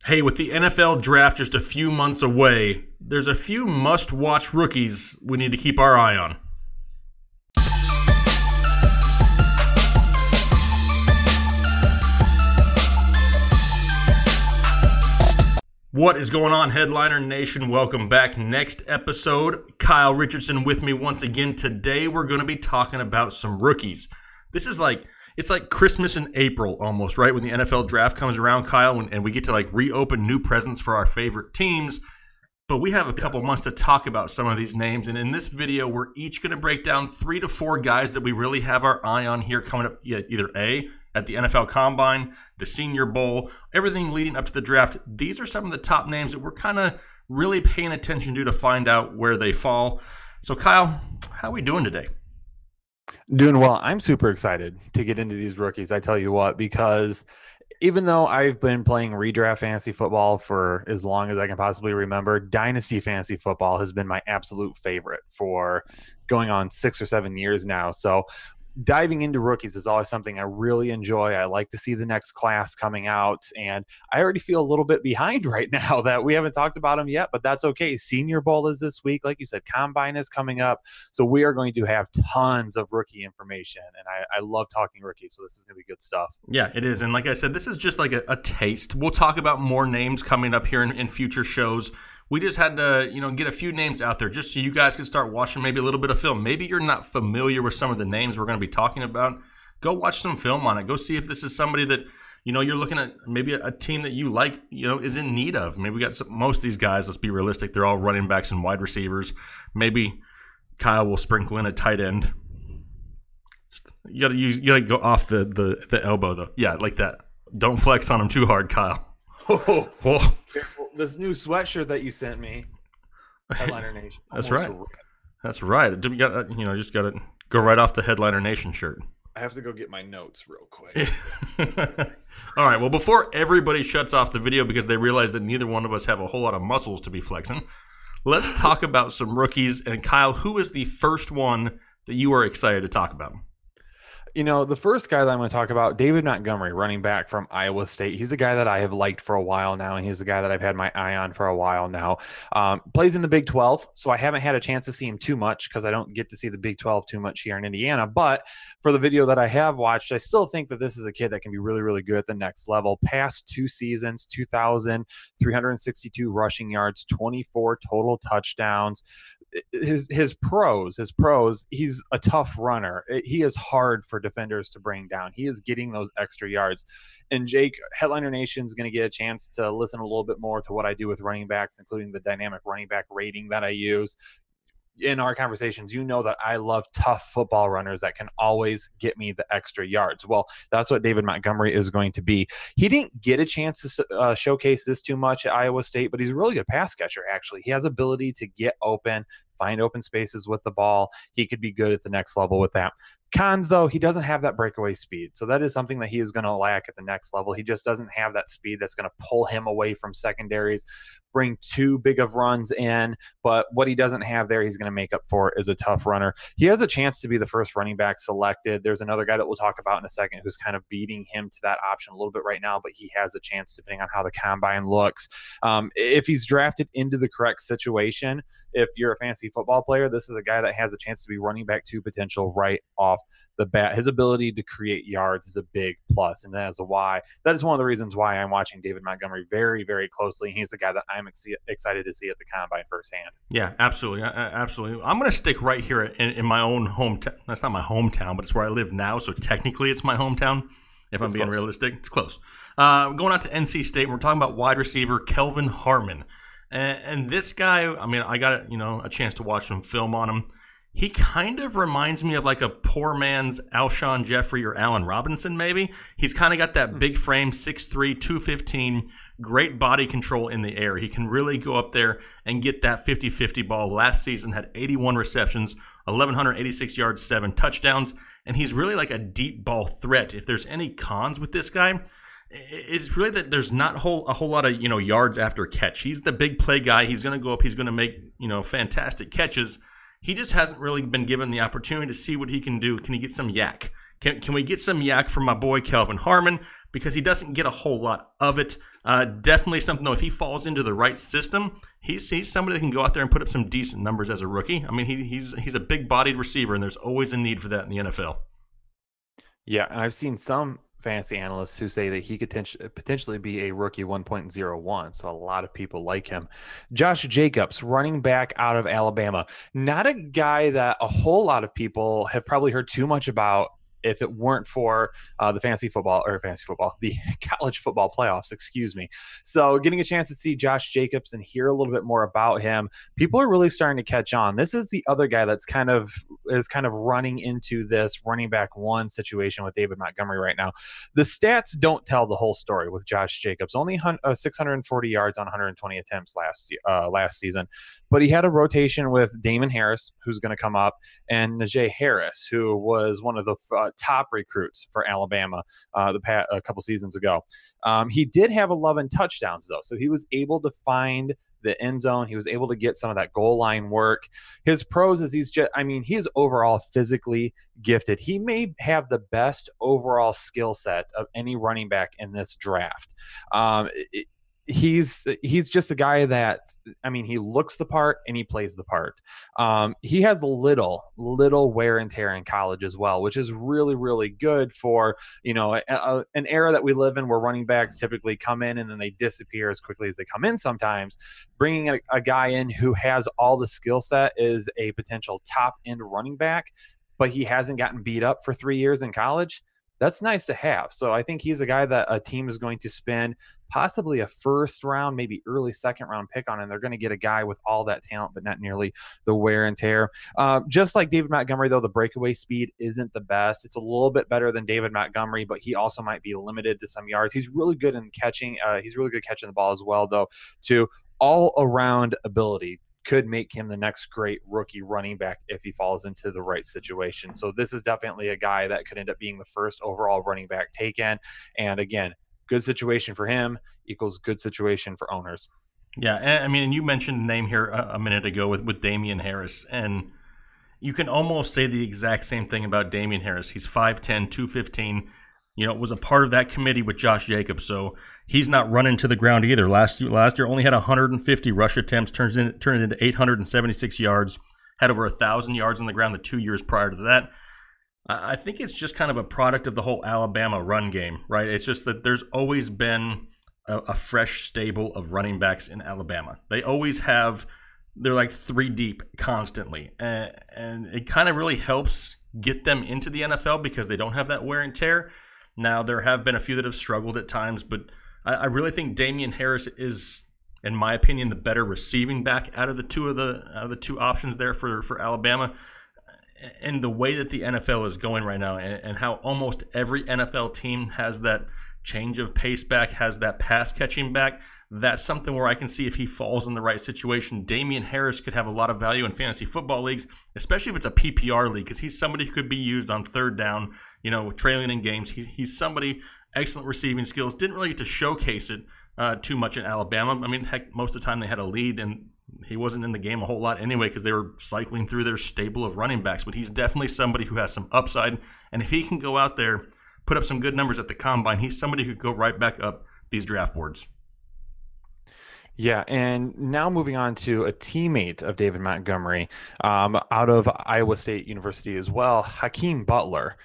Hey, with the NFL draft just a few months away, there's a few must-watch rookies we need to keep our eye on. What is going on, Headliner Nation? Welcome back. Next episode, Kyle Richardson with me once again. Today, we're going to be talking about some rookies. This is it's like Christmas in April almost, right? When the NFL draft comes around, Kyle, and we get to reopen new presents for our favorite teams. But we have a couple months to talk about some of these names. And in this video, we're each going to break down 3 to 4 guys that we really have our eye on here coming up, either A, at the NFL Combine, the Senior Bowl, everything leading up to the draft. These are some of the top names that we're kind of really paying attention to find out where they fall. So, Kyle, how are we doing today? Doing well. I'm super excited to get into these rookies. I tell you what, because even though I've been playing redraft fantasy football for as long as I can possibly remember, dynasty fantasy football has been my absolute favorite for going on 6 or 7 years now. So diving into rookies is always something I really enjoy. I like to see the next class coming out, and I already feel a little bit behind right now that we haven't talked about them yet, but that's okay. Senior Bowl is this week. Like you said, Combine is coming up, so we are going to have tons of rookie information, and I love talking rookies, so this is going to be good stuff. Yeah, it is, and like I said, this is just like a taste. We'll talk about more names coming up here in future shows. We just had to, get a few names out there just so you guys can start watching maybe a little bit of film. Maybe you're not familiar with some of the names we're going to be talking about. Go watch some film on it. Go see if this is somebody that, you're looking at maybe a team that you like, is in need of. Maybe we got most of these guys, let's be realistic, they're all running backs and wide receivers. Maybe Kyle will sprinkle in a tight end. You gotta go off the elbow though. Yeah, like that. Don't flex on him too hard, Kyle. Oh. This new sweatshirt that you sent me, Headliner Nation. That's right. That's right. You got just got to go right off the Headliner Nation shirt. I have to go get my notes real quick. All right. Well, before everybody shuts off the video because they realize that neither one of us have a whole lot of muscles to be flexing, let's talk about some rookies. And Kyle, who is the first one that you are excited to talk about? The first guy that I'm going to talk about, David Montgomery, running back from Iowa State. He's a guy that I have liked for a while now, and he's the guy that I've had my eye on for a while now. Plays in the Big 12, so I haven't had a chance to see him too much because I don't get to see the Big 12 too much here in Indiana. But for the video that I have watched, I still think that this is a kid that can be really, really good at the next level. Past 2 seasons, 2,362 rushing yards, 24 total touchdowns. His pros, he's a tough runner. He is hard for defenders to bring down. He is getting those extra yards. And Jake, Headliner Nation is going to get a chance to listen a little bit more to what I do with running backs, including the dynamic running back rating that I use. In our conversations, that I love tough football runners that can always get me the extra yards. Well, that's what David Montgomery is going to be. He didn't get a chance to showcase this too much at Iowa State, but he's a really good pass catcher, actually. He has ability to get open, find open spaces with the ball. He could be good at the next level with that. Cons, though, he doesn't have that breakaway speed. So that is something that he is going to lack at the next level. He just doesn't have that speed that's going to pull him away from secondaries, bring too big of runs in. But what he doesn't have there, he's going to make up for is a tough runner. He has a chance to be the first running back selected. There's another guy that we'll talk about in a second who's kind of beating him to that option a little bit right now, but he has a chance depending on how the combine looks. If he's drafted into the correct situation, if you're a fantasy football player, this is a guy that has a chance to be running back 2 potential right off the bat. His ability to create yards is a big plus, and that is why. That is one of the reasons why I'm watching David Montgomery very, very closely. He's the guy that I'm excited to see at the combine firsthand. Yeah, absolutely, absolutely. I'm going to stick right here in my own hometown. That's not my hometown, but it's where I live now, so technically it's my hometown. If I'm being realistic, it's close. Going out to NC State, we're talking about wide receiver Kelvin Harmon. And this guy, I got a chance to watch some film on him. He kind of reminds me of like a poor man's Alshon Jeffrey or Allen Robinson, maybe. He's kind of got that big frame, 6'3", 215, great body control in the air. He can really go up there and get that 50-50 ball. Last season had 81 receptions, 1,186 yards, 7 touchdowns, and he's really like a deep ball threat. If there's any cons with this guy, it's really that there's not a whole lot of yards after catch. He's the big play guy. He's going to go up. He's going to make fantastic catches. He just hasn't really been given the opportunity to see what he can do. Can he get some yak? Can we get some yak from my boy Kelvin Harmon? Because he doesn't get a whole lot of it. Definitely something, though, if he falls into the right system, he's somebody that can go out there and put up some decent numbers as a rookie. I mean, he's a big-bodied receiver, and there's always a need for that in the NFL. Yeah, and I've seen some fantasy analysts who say that he could potentially be a rookie 1.01. So a lot of people like him. Josh Jacobs, running back out of Alabama, not a guy that a whole lot of people have probably heard too much about if it weren't for the the college football playoffs, excuse me. So getting a chance to see Josh Jacobs and hear a little bit more about him, people are really starting to catch on. This is the other guy that's kind of running into this running back one situation with David Montgomery right now. The stats don't tell the whole story with Josh Jacobs. Only 640 yards on 120 attempts last season, but he had a rotation with Damon Harris, who's going to come up, and Najee Harris, who was one of the top recruits for Alabama a couple seasons ago. He did have 11 touchdowns, though, so he was able to find the end zone. He was able to get some of that goal line work. His pros is he's overall physically gifted. He may have the best overall skill set of any running back in this draft. He's just a guy that, he looks the part and he plays the part. He has little wear and tear in college as well, which is really, really good for, an era that we live in where running backs typically come in and then they disappear as quickly as they come in sometimes. Bringing a guy in who has all the skill set is a potential top end running back, but he hasn't gotten beat up for 3 years in college. That's nice to have. So I think he's a guy that a team is going to spend possibly a first round, maybe early second round pick on, and they're going to get a guy with all that talent, but not nearly the wear and tear. Just like David Montgomery, though, the breakaway speed isn't the best. It's a little bit better than David Montgomery, but he also might be limited to some yards. He's really good in catching. He's really good catching the ball as well, though, too. All around ability could make him the next great rookie running back if he falls into the right situation. So this is definitely a guy that could end up being the first overall running back taken. And again, good situation for him equals good situation for owners. Yeah, and you mentioned a name here a minute ago with Damian Harris, and you can almost say the exact same thing about Damian Harris. He's 5'10", 215, was a part of that committee with Josh Jacobs, so he's not running to the ground either. Last year only had 150 rush attempts, turned it into 876 yards, had over 1,000 yards on the ground the 2 years prior to that. I think it's just kind of a product of the whole Alabama run game, right? It's just that there's always been a fresh stable of running backs in Alabama. They're like 3 deep constantly, and it kind of really helps get them into the NFL because they don't have that wear and tear. Now, there have been a few that have struggled at times, but I really think Damian Harris is, in my opinion, the better receiving back out of the two options there for Alabama. And the way that the NFL is going right now, and how almost every NFL team has that change of pace back, has that pass catching back, that's something where I can see if he falls in the right situation, Damian Harris could have a lot of value in fantasy football leagues, especially if it's a PPR league, because he's somebody who could be used on third down, trailing in games. He's somebody, excellent receiving skills, didn't really get to showcase it too much in Alabama. Heck, most of the time they had a lead, and he wasn't in the game a whole lot anyway because they were cycling through their stable of running backs. But he's definitely somebody who has some upside, and if he can go out there, put up some good numbers at the combine, he's somebody who could go right back up these draft boards. Yeah, and now moving on to a teammate of David Montgomery out of Iowa State University as well, Hakeem Butler.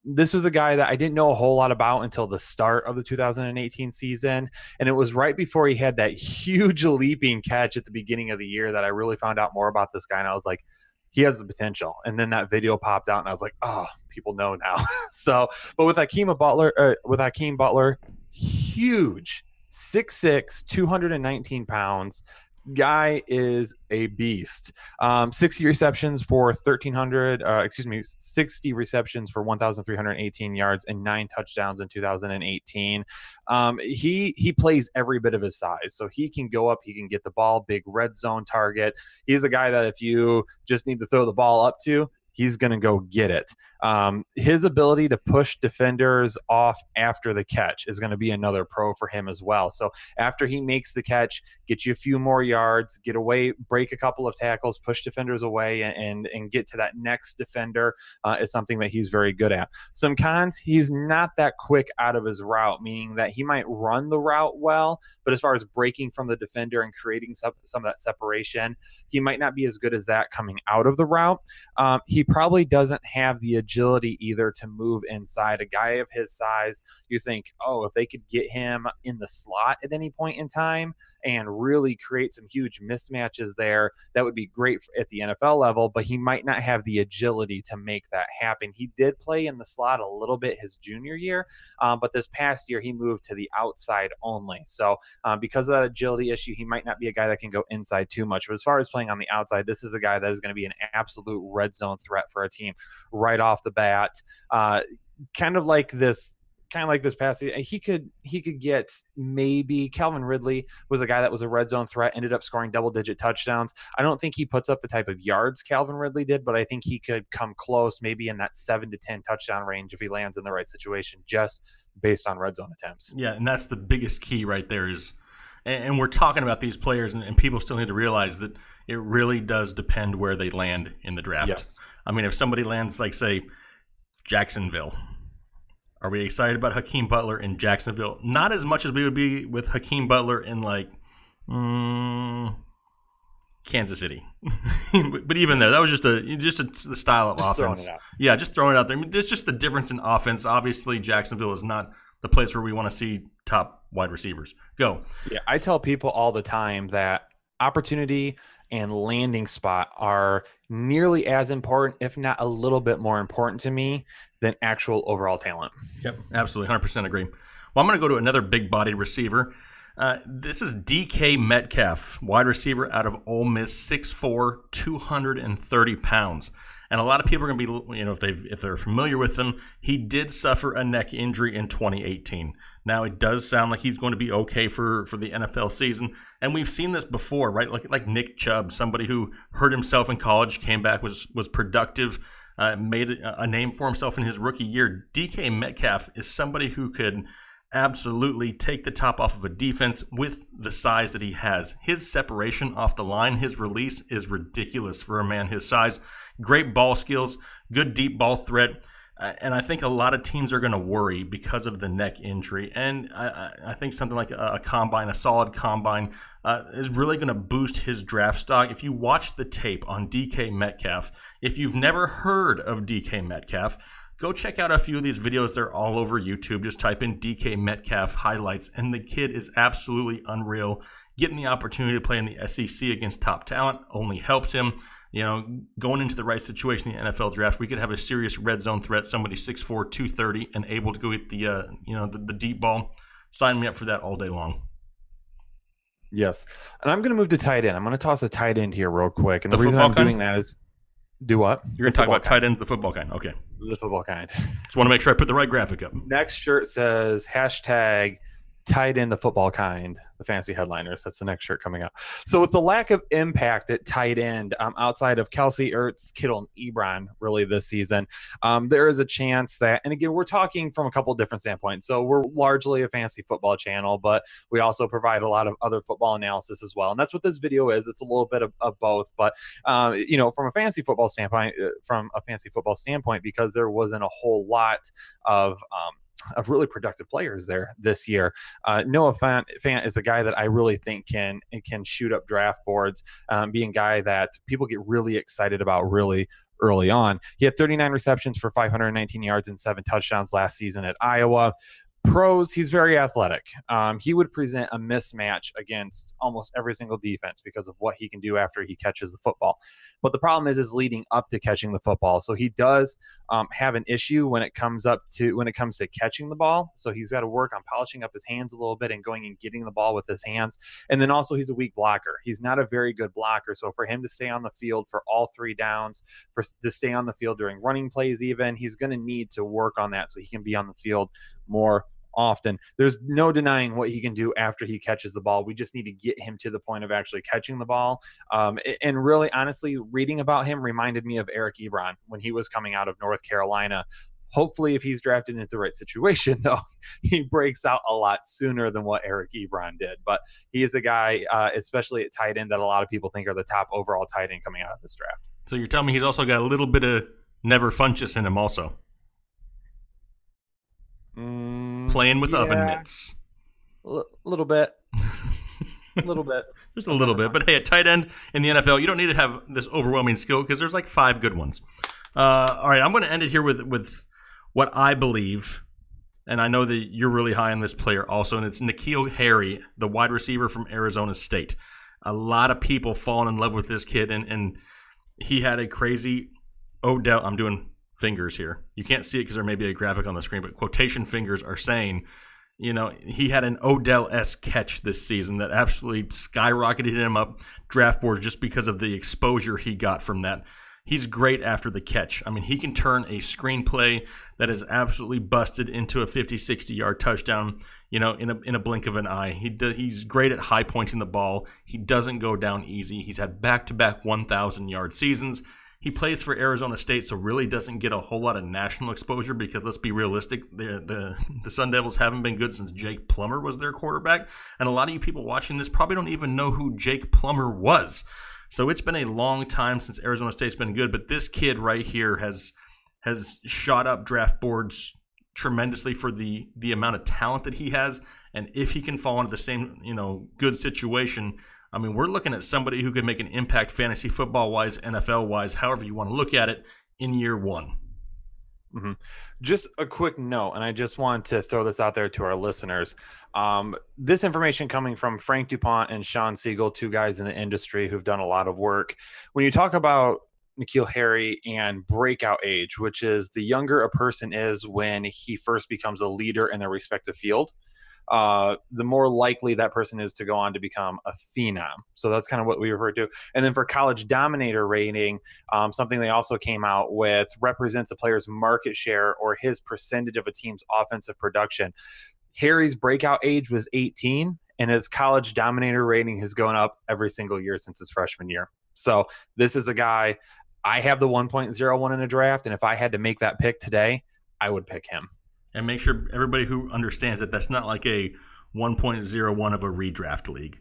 This was a guy that I didn't know a whole lot about until the start of the 2018 season, and it was right before he had that huge leaping catch at the beginning of the year that I really found out more about this guy, and I was like, he has the potential. And then that video popped out, and I was like, oh, people know now. But with Hakeem Butler, huge. 6'6", 219 pounds. Guy is a beast. 60 receptions for 60 receptions for 1,318 yards and 9 touchdowns in 2018. He plays every bit of his size, so he can go up, he can get the ball, big red zone target. He's a guy that if you just need to throw the ball up to, he's going to go get it. His ability to push defenders off after the catch is going to be another pro for him as well. So after he makes the catch, get you a few more yards, get away, break a couple of tackles, push defenders away, and get to that next defender is something that he's very good at. Some cons, he's not that quick out of his route, meaning that he might run the route well, but as far as breaking from the defender and creating some of that separation, he might not be as good as that coming out of the route. He probably doesn't have the agility either to move inside. A guy of his size, you think, oh, if they could get him in the slot at any point in time and really create some huge mismatches there, that would be great at the NFL level, but he might not have the agility to make that happen. He did play in the slot a little bit his junior year, but this past year he moved to the outside only. So because of that agility issue, he might not be a guy that can go inside too much. But as far as playing on the outside, this is a guy that is going to be an absolute red zone threat for a team right off the bat. Kind of like this pass, he could get, maybe Calvin Ridley was a guy that was a red zone threat, ended up scoring double-digit touchdowns. I don't think he puts up the type of yards Calvin Ridley did, but I think he could come close, maybe in that 7 to 10 touchdown range if he lands in the right situation, just based on red zone attempts. Yeah, and that's the biggest key right there is, and we're talking about these players, and people still need to realize that it really does depend where they land in the draft. Yes. I mean, if somebody lands, like, say, Jacksonville, are we excited about Hakeem Butler in Jacksonville? Not as much as we would be with Hakeem Butler in, like, Kansas City. But even there, that was just the style of offense. Yeah, just throwing it out there. I mean, there's just the difference in offense. Obviously, Jacksonville is not the place where we want to see top wide receivers. Go. Yeah, I tell people all the time that opportunity and landing spot are nearly as important, if not a little bit more important to me than actual overall talent. Yep, absolutely, 100% agree. Well, I'm going to go to another big-bodied receiver. This is DK Metcalf, wide receiver out of Ole Miss, 6'4", 230 pounds. And a lot of people are going to be, if they're familiar with him, he did suffer a neck injury in 2018. Now, it does sound like he's going to be okay for the NFL season. And we've seen this before, right? Like Nick Chubb, somebody who hurt himself in college, came back, was productive, made a name for himself in his rookie year. DK Metcalf is somebody who could absolutely take the top off of a defense with the size that he has. His separation off the line, his release is ridiculous for a man his size. Great ball skills, good deep ball threat. And I think a lot of teams are going to worry because of the neck injury. And I think something like a combine, a solid combine, is really going to boost his draft stock. If you watch the tape on DK Metcalf, if you've never heard of DK Metcalf, go check out a few of these videos. They're all over YouTube. Just type in DK Metcalf highlights, and the kid is absolutely unreal. Getting the opportunity to play in the SEC against top talent only helps him. Going into the right situation in the NFL draft, we could have a serious red zone threat, somebody 6'4", 230, and able to go get the deep ball. Sign me up for that all day long. Yes. And I'm going to move to tight end. I'm going to toss a tight end here real quick. And the reason I'm doing that is, do what? You're going to talk about tight ends, the football kind. Okay. The football kind. Just want to make sure I put the right graphic up. Next shirt says hashtag tight end, the football kind, the fantasy headliners. That's the next shirt coming out. So with the lack of impact at tight end outside of Kelsey, Ertz, Kittle, and Ebron really this season, there is a chance that, and again, we're talking from a couple different standpoints. So we're largely a fantasy football channel, but we also provide a lot of other football analysis as well. And that's what this video is. It's a little bit of both, but from a fantasy football standpoint, because there wasn't a whole lot of really productive players there this year. Noah Fant is a guy that I really think can shoot up draft boards, being a guy that people get really excited about really early on. He had 39 receptions for 519 yards and 7 touchdowns last season at Iowa. Pros, he's very athletic. He would present a mismatch against almost every single defense because of what he can do after he catches the football. But the problem is leading up to catching the football. So he does have an issue when it comes to catching the ball. So he's got to work on polishing up his hands a little bit and going and getting the ball with his hands. And then also he's a weak blocker. He's not a very good blocker. So for him to stay on the field for all 3 downs, to stay on the field during running plays even, he's going to need to work on that so he can be on the field more often. There's no denying what he can do after he catches the ball. We just need to get him to the point of actually catching the ball. And really, honestly, reading about him reminded me of Eric Ebron when he was coming out of North Carolina. Hopefully, if he's drafted into the right situation, though, he breaks out a lot sooner than what Eric Ebron did. But he is a guy, especially at tight end, that a lot of people think are the top overall tight end coming out of this draft. So you're telling me he's also got a little bit of Never Funchess in him also? Playing with oven mitts. A little bit. A little bit. Just a little bit. But hey, at tight end in the NFL, you don't need to have this overwhelming skill because there's like 5 good ones. All right, I'm going to end it here with what I believe, and I know that you're really high on this player also, and it's N'Keal Harry, the wide receiver from Arizona State. A lot of people falling in love with this kid, and he had a crazy Odell. I'm doing fingers here. You can't see it because there may be a graphic on the screen, but quotation fingers are saying, he had an Odell-esque catch this season that absolutely skyrocketed him up draft boards just because of the exposure he got from that. He's great after the catch. I mean, he can turn a screenplay that is absolutely busted into a 50, 60-yard touchdown, in a blink of an eye. He's great at high pointing the ball. He doesn't go down easy. He's had back-to-back 1,000-yard seasons. He plays for Arizona State, so really doesn't get a whole lot of national exposure because, let's be realistic, the Sun Devils haven't been good since Jake Plummer was their quarterback. And a lot of you people watching this probably don't even know who Jake Plummer was. So it's been a long time since Arizona State's been good, but this kid right here has shot up draft boards tremendously for the amount of talent that he has. And if he can fall into the same, good situation, I mean, we're looking at somebody who could make an impact fantasy football-wise, NFL-wise, however you want to look at it, in year 1. Mm-hmm. Just a quick note, and I just want to throw this out there to our listeners. This information coming from Frank DuPont and Sean Siegel, 2 guys in the industry who've done a lot of work. When you talk about N'Keal Harry and breakout age, which is the younger a person is when he first becomes a leader in their respective field, the more likely that person is to go on to become a phenom. So that's kind of what we refer to. And then for college dominator rating, something they also came out with represents a player's market share or his percentage of a team's offensive production. Harry's breakout age was 18, and his college dominator rating has gone up every single year since his freshman year. So this is a guy, I have the 1.01 in a draft, and if I had to make that pick today, I would pick him. And make sure everybody who understands that that's not like a 1.01 of a redraft league.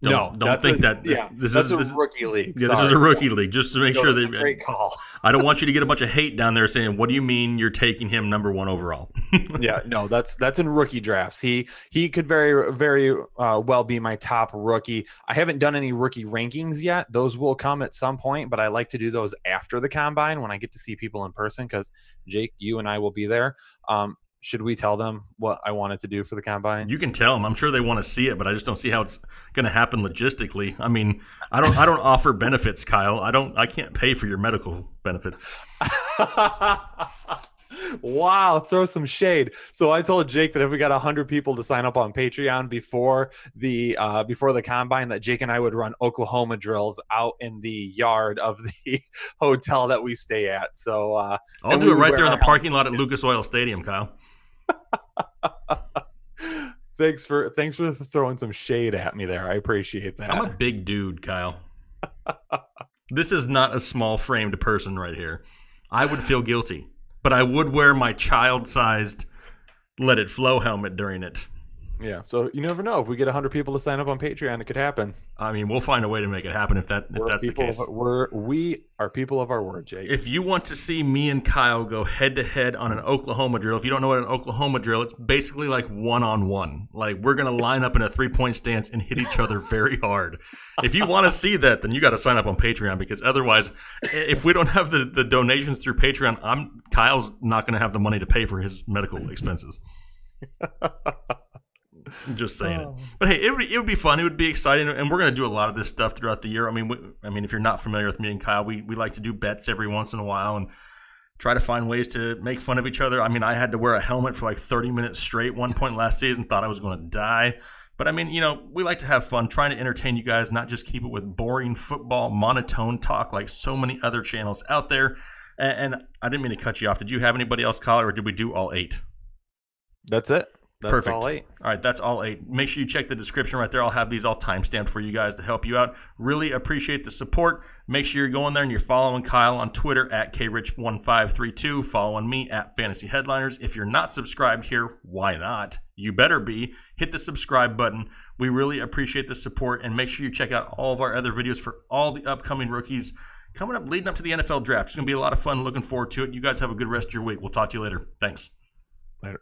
Don't think that this is a rookie league. Yeah, this is a rookie league. Just to make sure that great call. I don't want you to get a bunch of hate down there saying, "What do you mean you're taking him number 1 overall?" Yeah, no, that's in rookie drafts. He could very very well be my top rookie. I haven't done any rookie rankings yet. Those will come at some point, but I like to do those after the combine when I get to see people in person because Jake, you and I will be there. Should we tell them what I wanted to do for the combine? You can tell them. I'm sure they want to see it, but I just don't see how it's going to happen logistically. I mean, I don't offer benefits, Kyle. I can't pay for your medical benefits. Wow, throw some shade. So I told Jake that if we got 100 people to sign up on Patreon before the combine, that Jake and I would run Oklahoma drills out in the yard of the hotel that we stay at. So I'll do it right there in the parking lot at Lucas Oil Stadium, Kyle. Thanks for throwing some shade at me there. I appreciate that. I'm a big dude, Kyle. This is not a small framed person right here. I would feel guilty, but I would wear my child-sized Let It Flow helmet during it. Yeah, so you never know. If we get 100 people to sign up on Patreon, it could happen. I mean, we'll find a way to make it happen if that's the case. We are people of our word, Jake. If you want to see me and Kyle go head-to-head on an Oklahoma drill, if you don't know what an Oklahoma drill, it's basically like one-on-one. Like, we're going to line up in a three-point stance and hit each other very hard. If you want to see that, then you got to sign up on Patreon, because otherwise, if we don't have the donations through Patreon, Kyle's not going to have the money to pay for his medical expenses. I'm just saying it. But hey, it would be fun. It would be exciting, and we're going to do a lot of this stuff throughout the year. I mean, if you're not familiar with me and Kyle, we like to do bets every once in a while and try to find ways to make fun of each other. I mean, I had to wear a helmet for like 30 minutes straight one point last season, thought I was going to die. But I mean, we like to have fun, trying to entertain you guys, not just keep it with boring football, monotone talk like so many other channels out there. And I didn't mean to cut you off. Did you have anybody else, Kyle, or did we do all 8? That's it. That's Perfect. all 8. All right, that's all 8. Make sure you check the description right there. I'll have these all timestamped for you guys to help you out. Really appreciate the support. Make sure you're going there and you're following Kyle on Twitter at krich1532, following me at Fantasy Headliners. If you're not subscribed here, why not? You better be. Hit the subscribe button. We really appreciate the support, and make sure you check out all of our other videos for all the upcoming rookies coming up, leading up to the NFL draft. It's going to be a lot of fun. Looking forward to it. You guys have a good rest of your week. We'll talk to you later. Thanks. Later.